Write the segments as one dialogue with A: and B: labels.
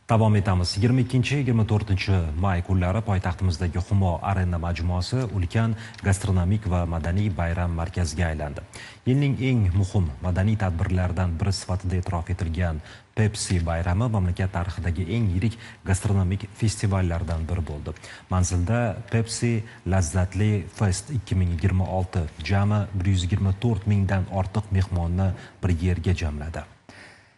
A: Davom etamiz. 22-24 may kunlari poytaxtimizdagi Humo Arena majmuasi ulkan gastronomik va madaniy bayram markaziga aylandi. Yilning eng muhim madaniy tadbirlaridan biri sifatida e'tirof etilgan Pepsi bayrami mamlakat tarixidagi eng yirik gastronomik festivallardan biri bo'ldi. Manzilda Pepsi Lazzatli Fest 2026 jami 124 mingdan ortiq mehmonni bir yerga jamladi.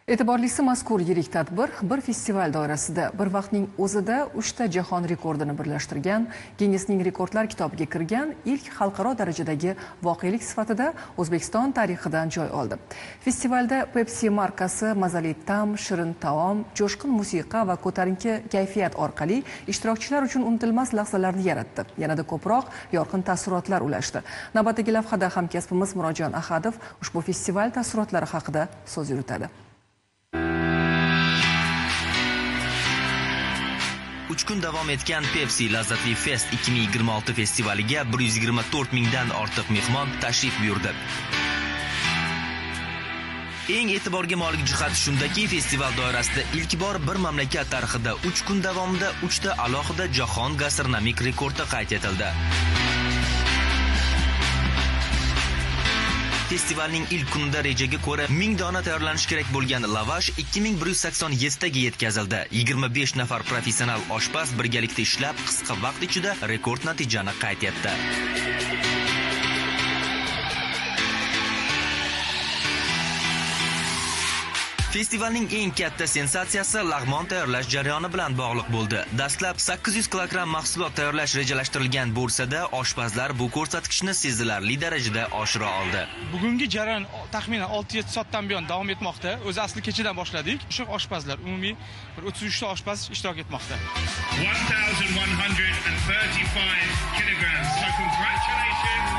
B: E'tiborlisi mazkur yirik tadbir bir festival doirasida bir vaqtning o'zida 3 ta jahon rekordini birlashtirgan, Ginnesning rekordlar kitobiga kirgan ilk xalqaro darajadagi voqelik sifatida O'zbekiston tarixidan joy oldi. Festivalda Pepsi markasi mazali ta'm, shirin taom, jo'shqin musiqa va ko'tarinki kayfiyat orqali ishtirokchilar uchun unutilmas lahzalarni yaratdi. Yanada ko'proq yorqin taassurotlar ulashdi. Navbatdagi lavhada hamkasbimiz Murodjon Ahadov ushbu festival taassurotlari haqida so'z yuritadi.
C: 3 kun davom etgan Pepsi Lazzatli Fest 2026 festivaliga 124 mingdan ortiq mehmon tashrif buyurdi. Eng e'tiborga molik jihat shundaki, festival doirasida ilk bor bir mamlakat tarixida 3 kun davomida 3 ta alohida jahon gastronomik rekordi qayd etildi. Festivalning ilk kunida rejaga ko'ra 1000 dona tayyorlanishi kerak bo'lgan lavash 2187 taga yetkazildi. 25 nafar professional oshpaz birgalikda ishlab, qisqa vaqt ichida rekord natijani qayd etdi. Festivalning eng katta sensatsiyasi lag'mon tayyorlash jarayoni bilan bog'liq bo'ldi. Dastlab 800 kilogramm mahsulot tayyorlash rejalashtirilgan bo'lsa-da, oshpazlar bu ko'rsatkichni sezilarli darajada oshira oldi.
D: Bugungi jarayon taxminan 6-7 soatdan buyon davom etmoqda. O'zi asli kechadan boshladik. O'sha oshpazlar umumiy 33 ta oshpaz ishtirok etmoqda.
E: 1135 kilograms. So congratulations.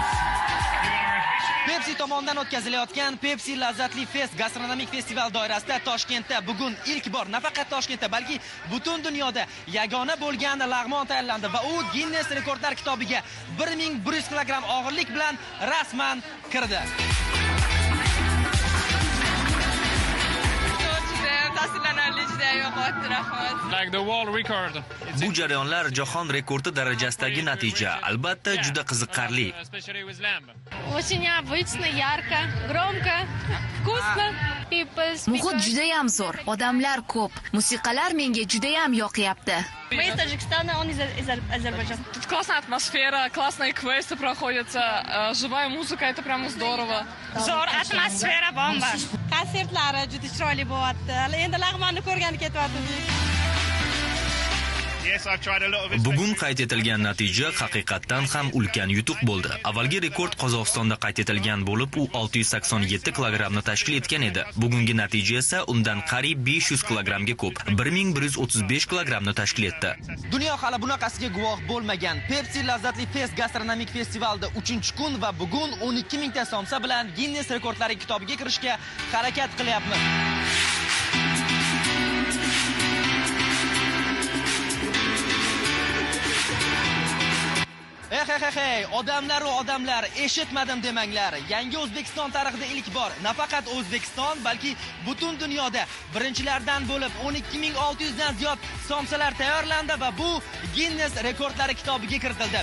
F: Pepsi tomonidan o'tkazilayotgan Pepsi Lazzatli Fest gastronomik festival doirasida Toshkentda bugun ilk bor nafaqat Toshkentda, balki butun dunyoda yagona bo'lgan lag'mon tayyorlandi va u Ginnes rekordlar kitobiga 1100 kilogramm og'irlik bilan rasman kirdi.
D: Like the world record.
C: Bu jarayonlar jahon rekordi darajasidagi natija. Albatta juda qiziqarli.
G: Очень необычно, ярко, громко, вкусно.
H: Muhit judayam zo'r, odamlar ko'p, musiqalar menga judayam yoqyapti.
G: Мы из Таджикистана, он из Азербайджана.
I: Тут классная атмосфера, классные квесты проходятся, живая музыка, это прямо здорово.
G: Zo'r atmosfera bomba. Konsertlari juda chiroyli bo'lyapti. Endi lag'monni ko'rgani ketyapmiz.
C: Bugun qayd etilgan natija haqiqatdan ham ulkan yutuq bo'ldi. Avvalgi rekord Qozog'istonda qayd etilgan bo'lib, u 687 kilogrammni tashkil etgan edi. Bugungi natija esa undan qariyb 500 kilogrammga ko'p, 1135 kilogrammni tashkil etdi.
F: Dunyo hali bunaqasiga guvoh bo'lmagan Pepsi Lazzatli Fest gastronomik festivalda 3-kun va bugun 12 mingta somsa bilan Ginnes rekordlari kitobiga kirishga harakat qilyapmiz. Odamlar, eshitmadim demanglar. Yangi O'zbekiston tarixida ilk bor nafaqat O'zbekiston, balki butun dunyoda birinchilardan bo'lib 12600 dan ziyod somsalar tayyorlandi va bu Ginnes rekordlari kitobiga kiritildi.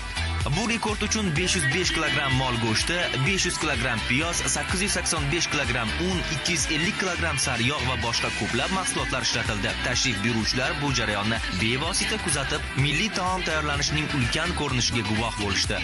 C: Bu rekord uchun 505 kilogramm mol go'shti, 500 kilogramm piyoz, 885 kilogramm un, 250 kilogramm sariyog' va boshqa ko'plab mahsulotlar ishlatildi. Tashrif buyuruvchilar bu jarayonni bevosita kuzatib, milliy taom tayyorlanishining ulkan ko'rinishiga guvoh bo'lishdi.